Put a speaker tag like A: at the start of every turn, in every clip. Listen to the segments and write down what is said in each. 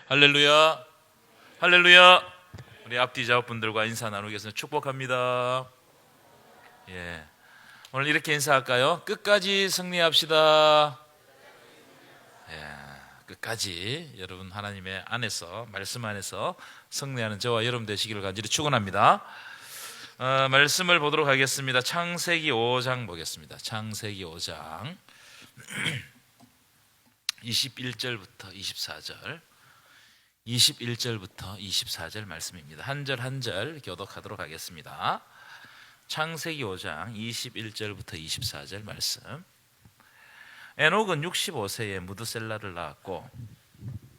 A: 할렐루야, 할렐루야. 우리 앞뒤 작업분들과 인사 나누겠습니다. 축복합니다. 오늘 이렇게 인사할까요? 끝까지 승리합시다. 끝까지 여러분 하나님의 안에서, 말씀 안에서 승리하는 저와 여러분 되시기를 간절히 축원합니다. 말씀을 보도록 하겠습니다. 창세기 5장 보겠습니다. 창세기 5장 21절부터 24절 21절부터 24절 말씀입니다. 한 절 한 절 교독하도록 하겠습니다. 창세기 5장 21절부터 24절 말씀. 에녹은 65세에 무드셀라를 낳았고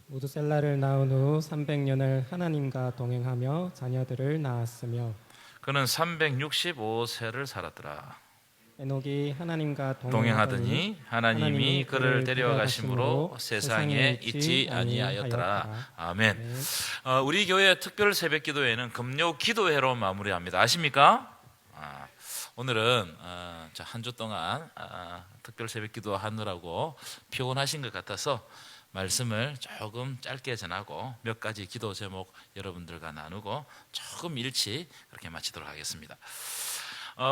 B: 무드셀라를 낳은 후 300년을 하나님과 동행하며 자녀들을 낳았으며
A: 그는 365세를 살았더라.
B: 에녹이 하나님과
A: 동행하더니 하나님이 그를 데려가심으로 세상에 있지 아니하였더라. 아멘. 우리 교회 특별 새벽기도회는 금요 기도회로 마무리합니다. 아십니까? 오늘은 한 주 동안 특별 새벽기도 하느라고 피곤하신 것 같아서 말씀을 조금 짧게 전하고 몇 가지 기도 제목 여러분들과 나누고 조금 일찍 그렇게 마치도록 하겠습니다.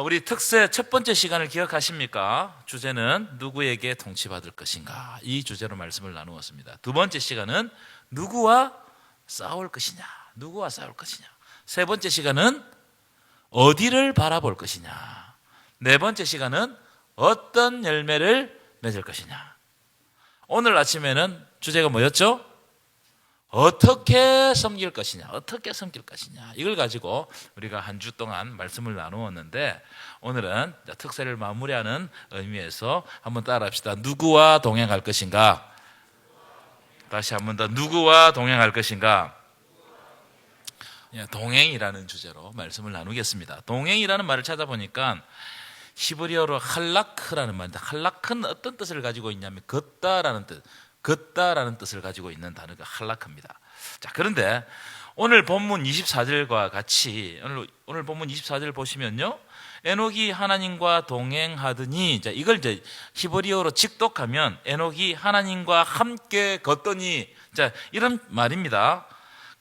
A: 우리 특세 첫 번째 시간을 기억하십니까? 주제는 누구에게 통치받을 것인가? 이 주제로 말씀을 나누었습니다. 두 번째 시간은 누구와 싸울 것이냐? 누구와 싸울 것이냐? 세 번째 시간은 어디를 바라볼 것이냐? 네 번째 시간은 어떤 열매를 맺을 것이냐? 오늘 아침에는 주제가 뭐였죠? 어떻게 섬길 것이냐, 어떻게 섬길 것이냐, 이걸 가지고 우리가 한 주 동안 말씀을 나누었는데 오늘은 특세를 마무리하는 의미에서 한번 따라합시다. 누구와 동행할 것인가? 다시 한번 더, 누구와 동행할 것인가? 동행이라는 주제로 말씀을 나누겠습니다. 동행이라는 말을 찾아보니까 히브리어로 할라크라는 말인데, 할라크는 어떤 뜻을 가지고 있냐면 걷다라는 뜻, 걷다라는 뜻을 가지고 있는 단어가 할라크입니다. 자, 그런데 오늘 본문 24절과 같이 오늘 본문 24절 보시면요, 에녹이 하나님과 동행하더니, 자, 이걸 이제 히브리어로 직독하면 에녹이 하나님과 함께 걷더니, 자, 이런 말입니다.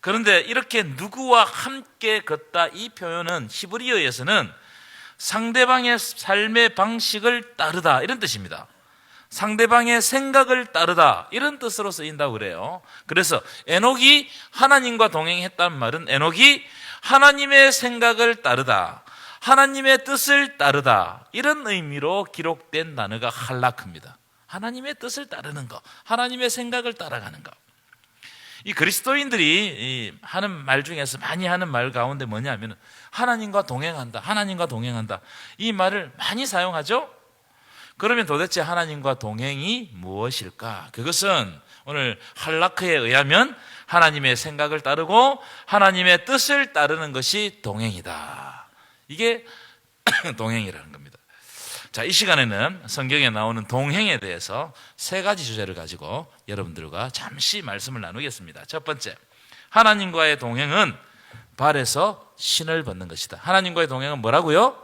A: 그런데 이렇게 누구와 함께 걷다, 이 표현은 히브리어에서는 상대방의 삶의 방식을 따르다, 이런 뜻입니다. 상대방의 생각을 따르다, 이런 뜻으로 쓰인다고 그래요. 그래서 에녹이 하나님과 동행했다는 말은 에녹이 하나님의 생각을 따르다, 하나님의 뜻을 따르다, 이런 의미로 기록된 단어가 할라크입니다. 하나님의 뜻을 따르는 것, 하나님의 생각을 따라가는 것. 이 그리스도인들이 하는 말 중에서 많이 하는 말 가운데 뭐냐면 하나님과 동행한다, 하나님과 동행한다, 이 말을 많이 사용하죠. 그러면 도대체 하나님과 동행이 무엇일까? 그것은 오늘 할라크에 의하면 하나님의 생각을 따르고 하나님의 뜻을 따르는 것이 동행이다. 이게 동행이라는 겁니다. 자, 이 시간에는 성경에 나오는 동행에 대해서 세 가지 주제를 가지고 여러분들과 잠시 말씀을 나누겠습니다. 첫 번째, 하나님과의 동행은 발에서 신을 벗는 것이다. 하나님과의 동행은 뭐라고요?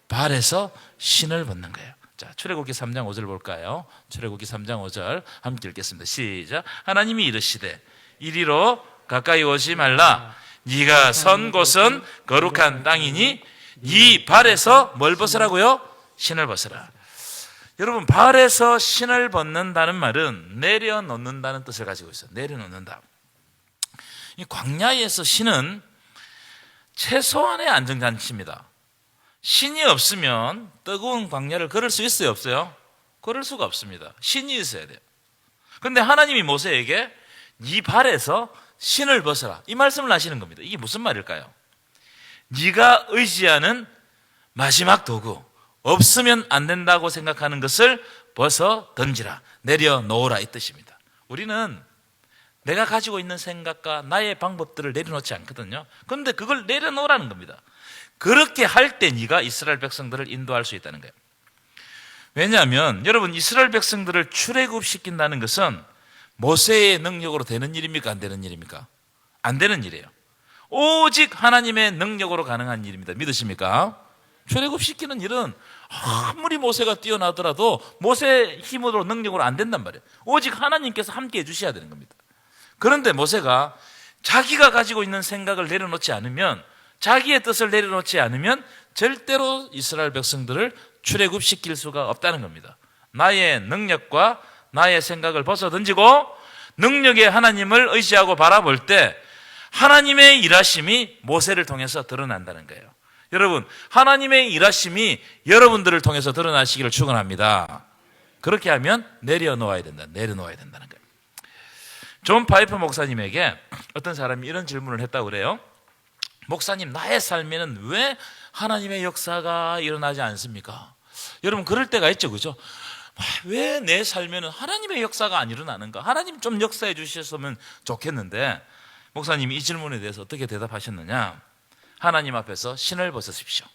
A: 발에서 신을 벗는 거예요. 자, 출애굽기 3장 5절 볼까요? 출애굽기 3장 5절 함께 읽겠습니다. 시작. 하나님이 이르시되 이리로 가까이 오지 말라. 네가 선 곳은 거룩한 땅이니 네 발에서 뭘 벗으라고요? 신을 벗으라. 여러분, 발에서 신을 벗는다는 말은 내려놓는다는 뜻을 가지고 있어요. 내려놓는다. 이 광야에서 신은 최소한의 안전장치입니다. 신이 없으면 뜨거운 광야를 걸을 수 있어요, 없어요? 걸을 수가 없습니다. 신이 있어야 돼요. 그런데 하나님이 모세에게 네 발에서 신을 벗어라, 이 말씀을 하시는 겁니다. 이게 무슨 말일까요? 네가 의지하는 마지막 도구, 없으면 안 된다고 생각하는 것을 벗어 던지라, 내려놓으라, 이 뜻입니다. 우리는 내가 가지고 있는 생각과 나의 방법들을 내려놓지 않거든요. 그런데 그걸 내려놓으라는 겁니다. 그렇게 할 때 네가 이스라엘 백성들을 인도할 수 있다는 거예요. 왜냐하면 여러분, 이스라엘 백성들을 출애굽시킨다는 것은 모세의 능력으로 되는 일입니까? 안 되는 일입니까? 안 되는 일이에요. 오직 하나님의 능력으로 가능한 일입니다. 믿으십니까? 출애굽시키는 일은 아무리 모세가 뛰어나더라도 모세의 힘으로 능력으로 안 된단 말이에요. 오직 하나님께서 함께 해주셔야 되는 겁니다. 그런데 모세가 자기가 가지고 있는 생각을 내려놓지 않으면, 자기의 뜻을 내려놓지 않으면 절대로 이스라엘 백성들을 출애굽시킬 수가 없다는 겁니다. 나의 능력과 나의 생각을 벗어던지고 능력의 하나님을 의지하고 바라볼 때 하나님의 일하심이 모세를 통해서 드러난다는 거예요. 여러분, 하나님의 일하심이 여러분들을 통해서 드러나시기를 축원합니다. 그렇게 하면 내려놓아야 된다는 거예요. 존 파이퍼 목사님에게 어떤 사람이 이런 질문을 했다고 그래요. 목사님, 나의 삶에는 왜 하나님의 역사가 일어나지 않습니까? 여러분, 그럴 때가 있죠, 그죠? 왜 내 삶에는 하나님의 역사가 안 일어나는가? 하나님 좀 역사해 주셨으면 좋겠는데, 목사님이 이 질문에 대해서 어떻게 대답하셨느냐? 하나님 앞에서 신을 벗으십시오.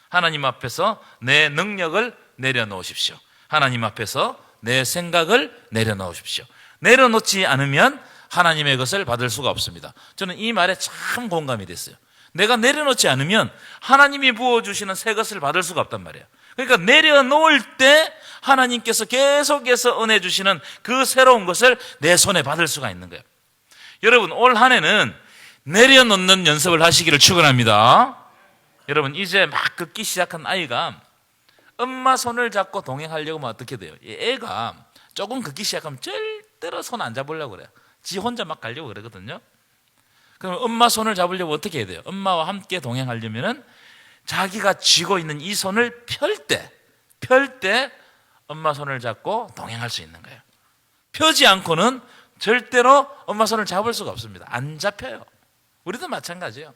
A: 하나님 앞에서 내 능력을 내려놓으십시오. 하나님 앞에서 내 생각을 내려놓으십시오. 내려놓지 않으면 하나님의 것을 받을 수가 없습니다. 저는 이 말에 참 공감이 됐어요. 내가 내려놓지 않으면 하나님이 부어주시는 새 것을 받을 수가 없단 말이에요. 그러니까 내려놓을 때 하나님께서 계속해서 은혜 주시는 그 새로운 것을 내 손에 받을 수가 있는 거예요. 여러분, 올 한 해는 내려놓는 연습을 하시기를 축원합니다. 여러분, 이제 막 걷기 시작한 아이가 엄마 손을 잡고 동행하려고 하면 어떻게 돼요? 애가 조금 걷기 시작하면 절대로 손 안 잡으려고 그래요. 지 혼자 막 가려고 그러거든요. 그럼 엄마 손을 잡으려고 어떻게 해야 돼요? 엄마와 함께 동행하려면은 자기가 쥐고 있는 이 손을 펼 때 엄마 손을 잡고 동행할 수 있는 거예요. 펴지 않고는 절대로 엄마 손을 잡을 수가 없습니다. 안 잡혀요. 우리도 마찬가지예요.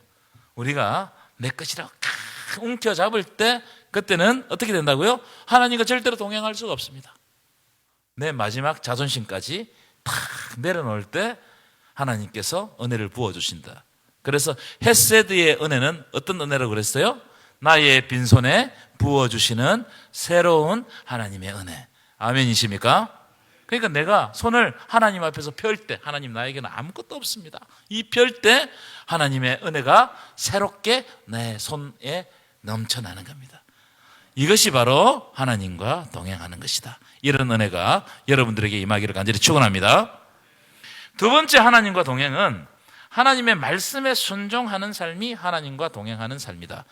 A: 우리가 내 것이라고 움켜 잡을 때 그때는 어떻게 된다고요? 하나님과 절대로 동행할 수가 없습니다. 내 마지막 자존심까지 탁 내려놓을 때 하나님께서 은혜를 부어주신다. 그래서 헤세드의 은혜는 어떤 은혜라고 그랬어요? 나의 빈손에 부어주시는 새로운 하나님의 은혜. 아멘이십니까? 그러니까 내가 손을 하나님 앞에서 펼 때 하나님 나에게는 아무것도 없습니다. 이 펼 때 하나님의 은혜가 새롭게 내 손에 넘쳐나는 겁니다. 이것이 바로 하나님과 동행하는 것이다. 이런 은혜가 여러분들에게 임하기를 간절히 축원합니다. 두 번째 하나님과 동행은 하나님의 말씀에 순종하는 삶이 하나님과 동행하는 삶이다.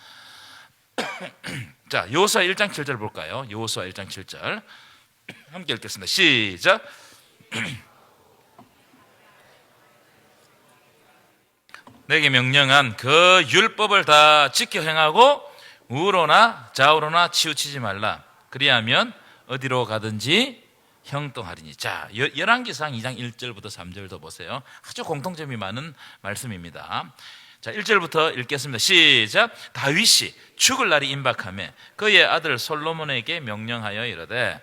A: 자, 여호수아 1장 7절 볼까요? 여호수아 1장 7절 함께 읽겠습니다. 시작. 내게 명령한 그 율법을 다 지켜 행하고 우로나 좌우로나 치우치지 말라. 그리하면 어디로 가든지 형통하리니. 자, 열왕기상 2장 1절부터 3절도 보세요. 아주 공통점이 많은 말씀입니다. 자, 1절부터 읽겠습니다. 시작. 다윗이 죽을 날이 임박하매 그의 아들 솔로몬에게 명령하여 이르되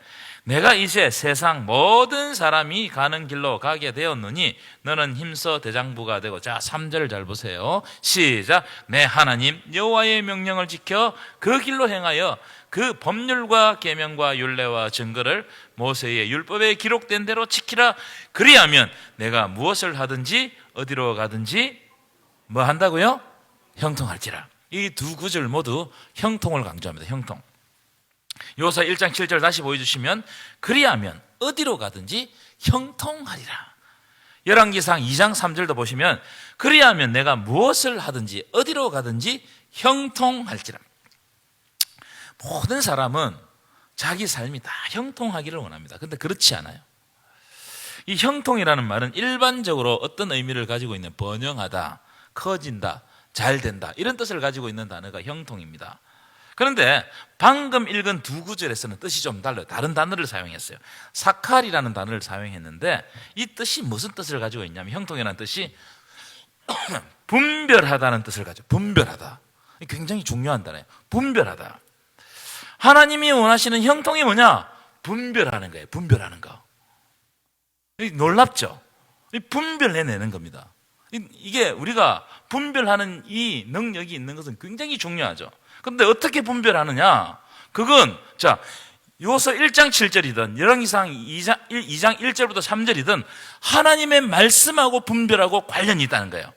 A: 내가 이제 세상 모든 사람이 가는 길로 가게 되었느니 너는 힘써 대장부가 되고. 자, 3절 잘 보세요. 시작. 내 하나님 여호와의 명령을 지켜 그 길로 행하여 그 법률과 계명과 율례와 증거를 모세의 율법에 기록된 대로 지키라. 그리하면 내가 무엇을 하든지 어디로 가든지 뭐 한다고요? 형통할지라. 이 두 구절 모두 형통을 강조합니다. 형통. 여호수아 1장 7절 다시 보여주시면 그리하면 어디로 가든지 형통하리라. 열왕기상 2장 3절도 보시면 그리하면 내가 무엇을 하든지 어디로 가든지 형통할지라. 모든 사람은 자기 삶이 다 형통하기를 원합니다. 그런데 그렇지 않아요. 이 형통이라는 말은 일반적으로 어떤 의미를 가지고 있는 번영하다, 커진다, 잘 된다 이런 뜻을 가지고 있는 단어가 형통입니다. 그런데 방금 읽은 두 구절에서는 뜻이 좀 달라요. 다른 단어를 사용했어요. 사칼이라는 단어를 사용했는데 이 뜻이 무슨 뜻을 가지고 있냐면 형통이라는 뜻이 분별하다는 뜻을 가지고. 분별하다. 굉장히 중요한 단어예요. 분별하다. 하나님이 원하시는 형통이 뭐냐? 분별하는 거예요. 분별하는 거. 놀랍죠? 분별해내는 겁니다. 이게 우리가 분별하는 이 능력이 있는 것은 굉장히 중요하죠. 그런데 어떻게 분별하느냐? 그건 자, 여호수아 1장 7절이든 열왕기상 2장 1절부터 3절이든 하나님의 말씀하고 분별하고 관련이 있다는 거예요.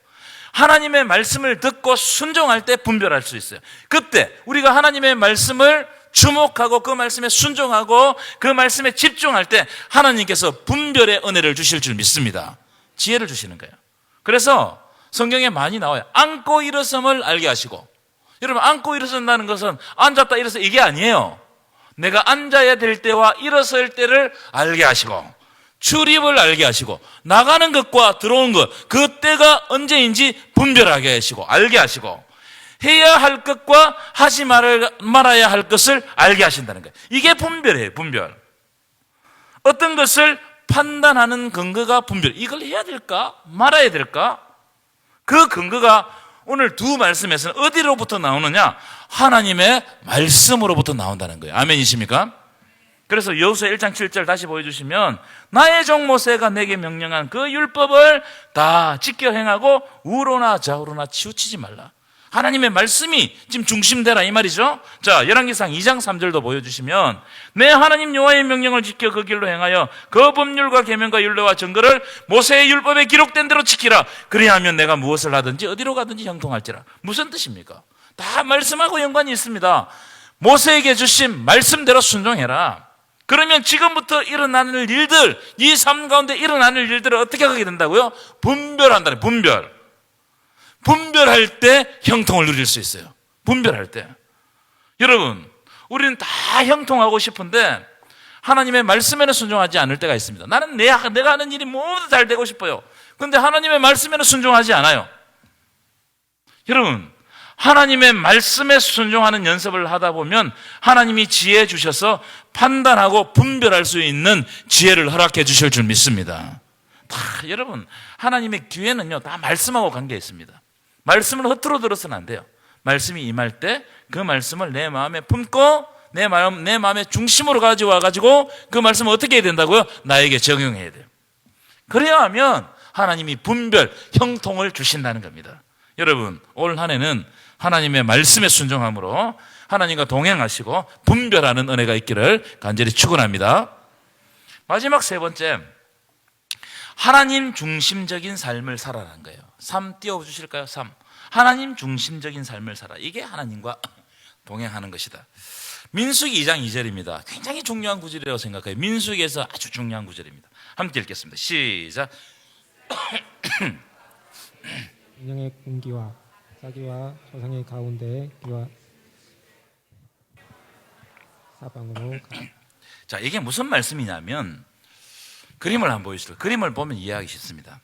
A: 하나님의 말씀을 듣고 순종할 때 분별할 수 있어요. 그때 우리가 하나님의 말씀을 주목하고 그 말씀에 순종하고 그 말씀에 집중할 때 하나님께서 분별의 은혜를 주실 줄 믿습니다. 지혜를 주시는 거예요. 그래서 성경에 많이 나와요. 앉고 일어섬을 알게 하시고. 여러분, 앉고 일어선다는 것은 앉았다 일어서 이게 아니에요. 내가 앉아야 될 때와 일어설 때를 알게 하시고, 출입을 알게 하시고, 나가는 것과 들어오는 것, 그 때가 언제인지 분별하게 하시고, 알게 하시고, 해야 할 것과 하지 말아야 할 것을 알게 하신다는 거예요. 이게 분별이에요, 분별. 어떤 것을 판단하는 근거가 분별. 이걸 해야 될까? 말아야 될까? 그 근거가 오늘 두 말씀에서는 어디로부터 나오느냐? 하나님의 말씀으로부터 나온다는 거예요. 아멘이십니까? 그래서 여호수아 1장 7절 다시 보여주시면 나의 종 모세가 내게 명령한 그 율법을 다 지켜 행하고 우로나 좌우로나 치우치지 말라. 하나님의 말씀이 지금 중심되라 이 말이죠. 자, 열왕기상 2장 3절도 보여주시면 내 하나님 여호와의 명령을 지켜 그 길로 행하여 그 법률과 계명과 율례와 증거를 모세의 율법에 기록된 대로 지키라. 그리하면 내가 무엇을 하든지 어디로 가든지 형통할지라. 무슨 뜻입니까? 다 말씀하고 연관이 있습니다. 모세에게 주신 말씀대로 순종해라. 그러면 지금부터 일어나는 일들, 이 삶 가운데 일어나는 일들을 어떻게 하게 된다고요? 분별한다는 분별. 분별할 때 형통을 누릴 수 있어요. 분별할 때. 여러분, 우리는 다 형통하고 싶은데 하나님의 말씀에는 순종하지 않을 때가 있습니다. 나는 내가 하는 일이 모두 잘 되고 싶어요. 그런데 하나님의 말씀에는 순종하지 않아요. 여러분, 하나님의 말씀에 순종하는 연습을 하다 보면 하나님이 지혜 주셔서 판단하고 분별할 수 있는 지혜를 허락해 주실 줄 믿습니다. 다 여러분, 하나님의 기회는요 다 말씀하고 관계 있습니다. 말씀을 허투루 들어서는 안 돼요. 말씀이 임할 때 그 말씀을 내 마음에 품고 내 마음의 중심으로 가져와가지고 그 말씀을 어떻게 해야 된다고요? 나에게 적용해야 돼요. 그래야 하면 하나님이 분별, 형통을 주신다는 겁니다. 여러분, 올 한 해는 하나님의 말씀에 순종함으로 하나님과 동행하시고 분별하는 은혜가 있기를 간절히 축원합니다. 마지막 세 번째, 하나님 중심적인 삶을 살아라는 거예요. 3 띄워주실까요? 3. 하나님 중심적인 삶을 살아. 이게 하나님과 동행하는 것이다. 민수기 2장 2절입니다. 굉장히 중요한 구절이라고 생각해요. 민수기에서 아주 중요한 구절입니다. 함께 읽겠습니다. 시작.
B: 운명의 군기와 사기와 조상의 가운데 귀와 사방으로 가.
A: 자, 이게 무슨 말씀이냐면 그림을 한번 보여주세요. 그림을 보면 이해하기 쉽습니다.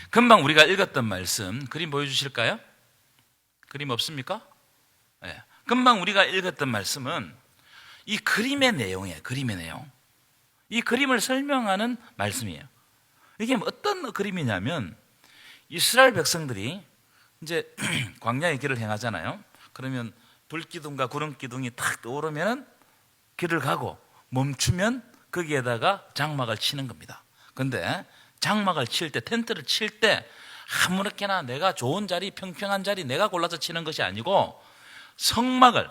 A: 금방 우리가 읽었던 말씀, 그림 보여주실까요? 그림 없습니까? 네. 금방 우리가 읽었던 말씀은 이 그림의 내용이에요. 그림의 내용. 이 그림을 설명하는 말씀이에요. 이게 어떤 그림이냐면 이스라엘 백성들이 이제 광야의 길을 행하잖아요. 그러면 불기둥과 구름기둥이 탁 떠오르면 길을 가고 멈추면 거기에다가 장막을 치는 겁니다. 근데 장막을 칠 때, 텐트를 칠 때 아무렇게나 내가 좋은 자리, 평평한 자리 내가 골라서 치는 것이 아니고 성막을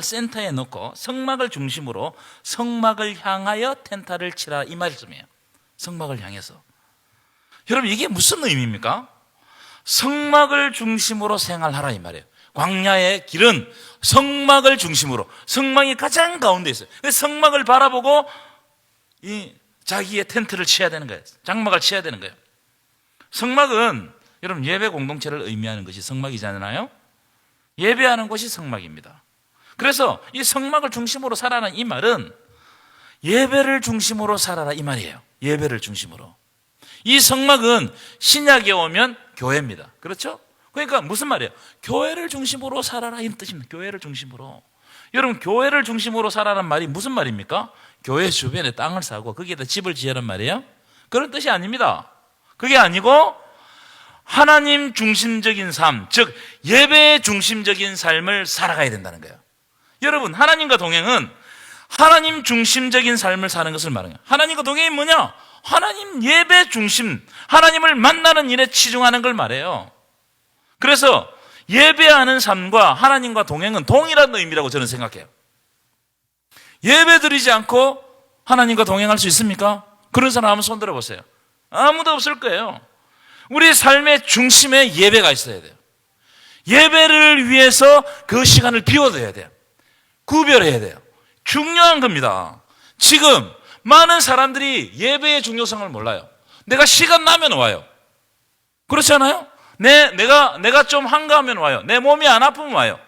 A: 센터에 놓고 성막을 중심으로 성막을 향하여 텐트를 치라 이 말씀이에요. 성막을 향해서. 여러분, 이게 무슨 의미입니까? 성막을 중심으로 생활하라 이 말이에요. 광야의 길은 성막을 중심으로, 성막이 가장 가운데 있어요. 그래서 성막을 바라보고 자기의 텐트를 쳐야 되는 거예요. 장막을 쳐야 되는 거예요. 성막은 여러분 예배 공동체를 의미하는 것이 성막이잖아요. 예배하는 곳이 성막입니다. 그래서 이 성막을 중심으로 살아라는 이 말은 예배를 중심으로 살아라 이 말이에요. 예배를 중심으로. 이 성막은 신약에 오면 교회입니다. 그렇죠? 그러니까 무슨 말이에요? 교회를 중심으로 살아라 이 뜻입니다. 교회를 중심으로. 여러분, 교회를 중심으로 살아라는 말이 무슨 말입니까? 교회 주변에 땅을 사고 거기에다 집을 지으란 말이에요? 그런 뜻이 아닙니다. 그게 아니고 하나님 중심적인 삶, 즉 예배 중심적인 삶을 살아가야 된다는 거예요. 여러분, 하나님과 동행은 하나님 중심적인 삶을 사는 것을 말해요. 하나님과 동행이 뭐냐? 하나님 예배 중심, 하나님을 만나는 일에 치중하는 걸 말해요. 그래서 예배하는 삶과 하나님과 동행은 동일한 의미라고 저는 생각해요. 예배 드리지 않고 하나님과 동행할 수 있습니까? 그런 사람 한번 손 들어보세요. 아무도 없을 거예요. 우리 삶의 중심에 예배가 있어야 돼요. 예배를 위해서 그 시간을 비워둬야 돼요. 구별해야 돼요. 중요한 겁니다. 지금 많은 사람들이 예배의 중요성을 몰라요. 내가 시간 나면 와요. 그렇지 않아요? 내가 좀 한가하면 와요. 내 몸이 안 아프면 와요.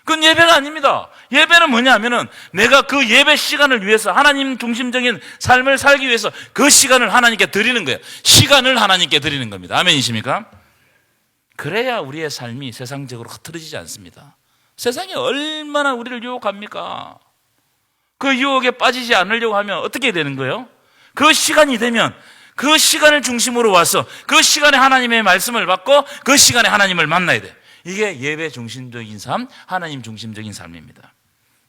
A: 그건 예배가 아닙니다. 예배는 뭐냐 하면은 내가 그 예배 시간을 위해서 하나님 중심적인 삶을 살기 위해서 그 시간을 하나님께 드리는 거예요. 시간을 하나님께 드리는 겁니다. 아멘이십니까? 그래야 우리의 삶이 세상적으로 흐트러지지 않습니다. 세상이 얼마나 우리를 유혹합니까? 그 유혹에 빠지지 않으려고 하면 어떻게 되는 거예요? 그 시간이 되면 그 시간을 중심으로 와서 그 시간에 하나님의 말씀을 받고 그 시간에 하나님을 만나야 돼. 이게 예배 중심적인 삶, 하나님 중심적인 삶입니다.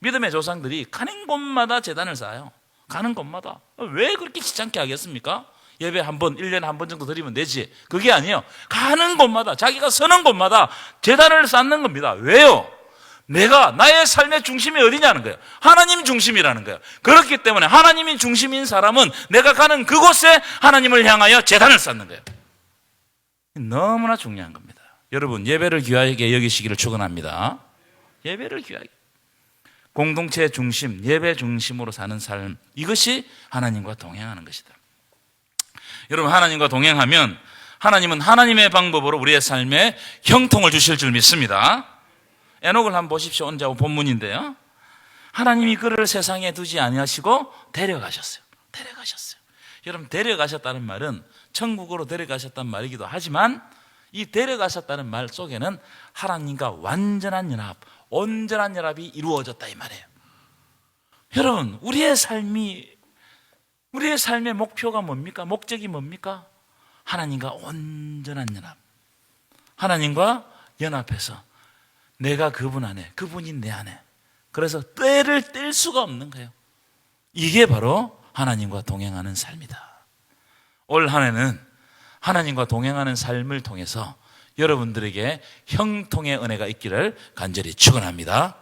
A: 믿음의 조상들이 가는 곳마다 제단을 쌓아요. 가는 곳마다. 왜 그렇게 귀찮게 하겠습니까? 예배 한 번, 1년에 한 번 정도 드리면 되지. 그게 아니에요. 가는 곳마다, 자기가 서는 곳마다 제단을 쌓는 겁니다. 왜요? 내가 나의 삶의 중심이 어디냐는 거예요. 하나님 중심이라는 거예요. 그렇기 때문에 하나님이 중심인 사람은 내가 가는 그곳에 하나님을 향하여 제단을 쌓는 거예요. 너무나 중요한 겁니다. 여러분, 예배를 귀하게 여기시기를 축원합니다. 예배를 귀하게. 공동체 중심, 예배 중심으로 사는 삶, 이것이 하나님과 동행하는 것이다. 여러분, 하나님과 동행하면 하나님은 하나님의 방법으로 우리의 삶에 형통을 주실 줄 믿습니다. 에녹을 한번 보십시오. 오늘 본문인데요. 하나님이 그를 세상에 두지 아니하시고 데려가셨어요. 여러분, 데려가셨다는 말은 천국으로 데려가셨다는 말이기도 하지만 이 데려가셨다는 말 속에는 하나님과 완전한 연합, 온전한 연합이 이루어졌다 이 말이에요. 여러분, 우리의 삶의 목표가 뭡니까? 목적이 뭡니까? 하나님과 온전한 연합. 하나님과 연합해서 내가 그분 안에, 그분이 내 안에. 그래서 때를 뗄 수가 없는 거예요. 이게 바로 하나님과 동행하는 삶이다. 올 한 해는 하나님과 동행하는 삶을 통해서 여러분들에게 형통의 은혜가 있기를 간절히 축원합니다.